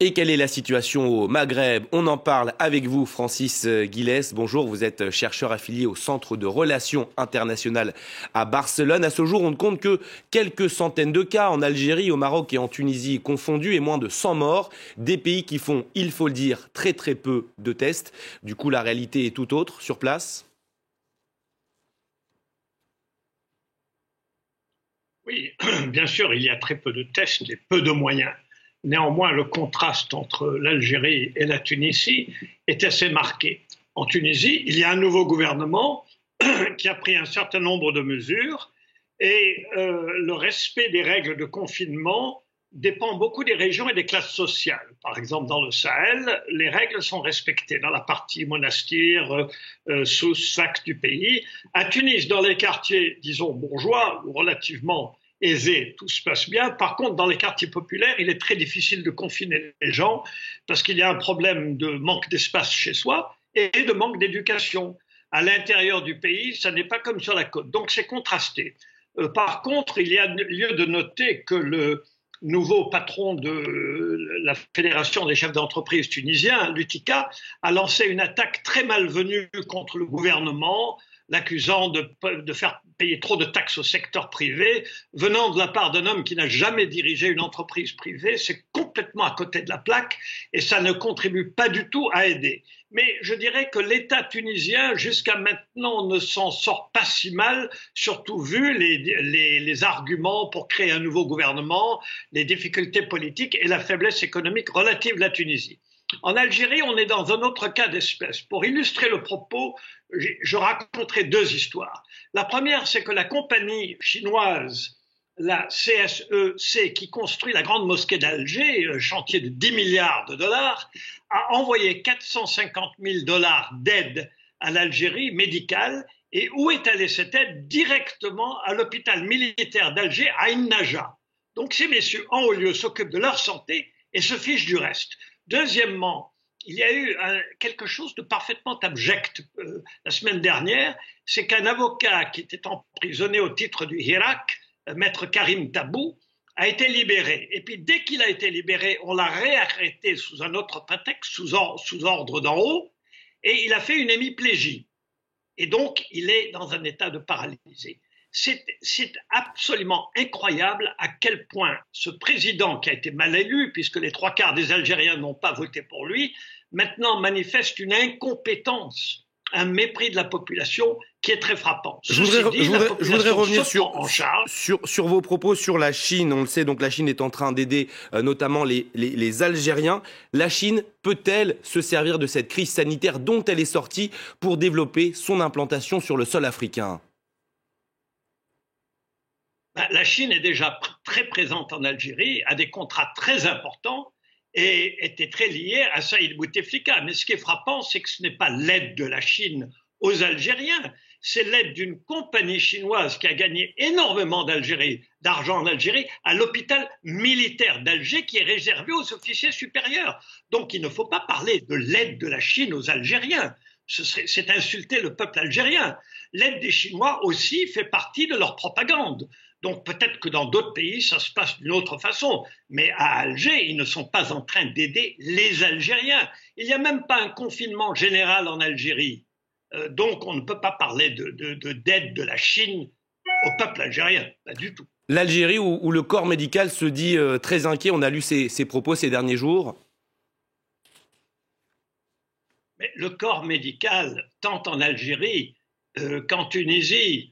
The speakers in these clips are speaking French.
Et quelle est la situation au Maghreb? On en parle avec vous, Francis Guilès. Bonjour, vous êtes chercheur affilié au Centre de Relations Internationales à Barcelone. À ce jour, on ne compte que quelques centaines de cas en Algérie, au Maroc et en Tunisie confondus et moins de 100 morts. Des pays qui font, il faut le dire, très très peu de tests. Du coup, la réalité est tout autre sur place. Oui, bien sûr, il y a très peu de tests et peu de moyens. Néanmoins, le contraste entre l'Algérie et la Tunisie est assez marqué. En Tunisie, il y a un nouveau gouvernement qui a pris un certain nombre de mesures et le respect des règles de confinement dépend beaucoup des régions et des classes sociales. Par exemple, dans le Sahel, les règles sont respectées dans la partie monastir, sous-sac du pays. À Tunis, dans les quartiers, disons, bourgeois ou relativement aisés, tout se passe bien. Par contre, dans les quartiers populaires, il est très difficile de confiner les gens parce qu'il y a un problème de manque d'espace chez soi et de manque d'éducation. À l'intérieur du pays, ça n'est pas comme sur la côte. Donc, c'est contrasté. Par contre, il y a lieu de noter que le nouveau patron de la Fédération des chefs d'entreprise tunisiens, l'UTICA, a lancé une attaque très malvenue contre le gouvernement, l'accusant de faire payer trop de taxes au secteur privé, venant de la part d'un homme qui n'a jamais dirigé une entreprise privée. C'est complètement à côté de la plaque et ça ne contribue pas du tout à aider. Mais je dirais que l'État tunisien, jusqu'à maintenant, ne s'en sort pas si mal, surtout vu les arguments pour créer un nouveau gouvernement, les difficultés politiques et la faiblesse économique relative de la Tunisie. En Algérie, on est dans un autre cas d'espèce. Pour illustrer le propos, je raconterai deux histoires. La première, c'est que la compagnie chinoise, la CSEC, qui construit la grande mosquée d'Alger, chantier de 10 milliards de dollars, a envoyé 450 000 dollars d'aide à l'Algérie médicale. Et où est allée cette aide? Directement à l'hôpital militaire d'Alger, à Innaja. Donc ces messieurs, en haut lieu, s'occupent de leur santé et se fichent du reste. Deuxièmement, il y a eu quelque chose de parfaitement abject la semaine dernière, c'est qu'un avocat qui était emprisonné au titre du Hirak, maître Karim Tabou, a été libéré. Et puis dès qu'il a été libéré, on l'a réarrêté sous un autre prétexte, sous ordre d'en haut, et il a fait une hémiplégie. Et donc, il est dans un état de paralysie. C'est absolument incroyable à quel point ce président qui a été mal élu, puisque les 3/4 des Algériens n'ont pas voté pour lui, maintenant manifeste une incompétence, un mépris de la population qui est très frappant. Je voudrais revenir sur vos propos sur la Chine. On le sait, donc la Chine est en train d'aider notamment les Algériens. La Chine peut-elle se servir de cette crise sanitaire dont elle est sortie pour développer son implantation sur le sol africain ? La Chine est déjà très présente en Algérie, a des contrats très importants et était très liée à Saïd Bouteflika. Mais ce qui est frappant, c'est que ce n'est pas l'aide de la Chine aux Algériens, c'est l'aide d'une compagnie chinoise qui a gagné énormément d'argent en Algérie à l'hôpital militaire d'Alger qui est réservé aux officiers supérieurs. Donc il ne faut pas parler de l'aide de la Chine aux Algériens. C'est insulter le peuple algérien. L'aide des Chinois aussi fait partie de leur propagande. Donc peut-être que dans d'autres pays, ça se passe d'une autre façon. Mais à Alger, ils ne sont pas en train d'aider les Algériens. Il n'y a même pas un confinement général en Algérie. Donc on ne peut pas parler d'aide de la Chine au peuple algérien. Pas du tout. L'Algérie où le corps médical se dit très inquiet. On a lu ses propos ces derniers jours. Mais le corps médical, tant en Algérie qu'en Tunisie,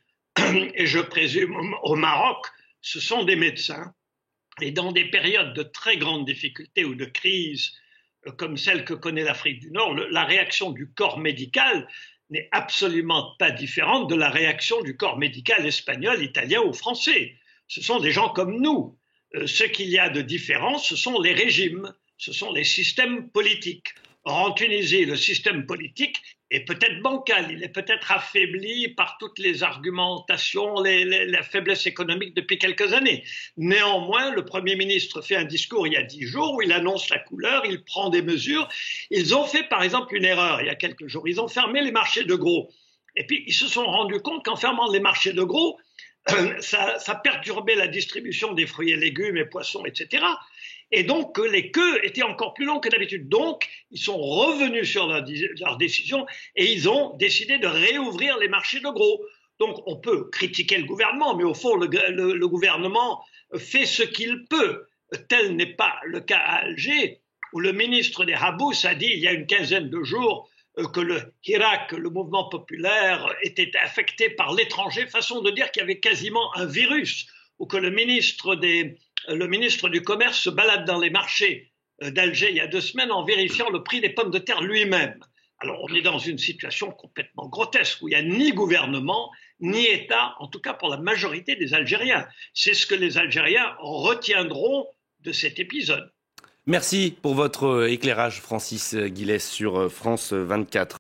et je présume au Maroc, ce sont des médecins. Et dans des périodes de très grande difficulté ou de crise, comme celle que connaît l'Afrique du Nord, la réaction du corps médical n'est absolument pas différente de la réaction du corps médical espagnol, italien ou français. Ce sont des gens comme nous. Ce qu'il y a de différent, ce sont les régimes, ce sont les systèmes politiques. Or, en Tunisie, le système politique est peut-être bancal, il est peut-être affaibli par toutes les argumentations, la faiblesse économique depuis quelques années. Néanmoins, le Premier ministre fait un discours il y a 10 jours où il annonce la couleur, il prend des mesures. Ils ont fait par exemple une erreur il y a quelques jours, ils ont fermé les marchés de gros. Et puis ils se sont rendus compte qu'en fermant les marchés de gros, ça perturbait la distribution des fruits et légumes et poissons, etc. et donc que les queues étaient encore plus longues que d'habitude. Donc, ils sont revenus sur leur décision et ils ont décidé de réouvrir les marchés de gros. Donc, on peut critiquer le gouvernement, mais au fond, le gouvernement fait ce qu'il peut. Tel n'est pas le cas à Alger, où le ministre des Habous a dit il y a une quinzaine de jours que le Hirak, le mouvement populaire, était affecté par l'étranger, façon de dire qu'il y avait quasiment un virus, ou que le ministre du Commerce se balade dans les marchés d'Alger il y a 2 semaines en vérifiant le prix des pommes de terre lui-même. Alors on est dans une situation complètement grotesque où il n'y a ni gouvernement, ni État, en tout cas pour la majorité des Algériens. C'est ce que les Algériens retiendront de cet épisode. Merci pour votre éclairage, Francis Guilès, sur France 24.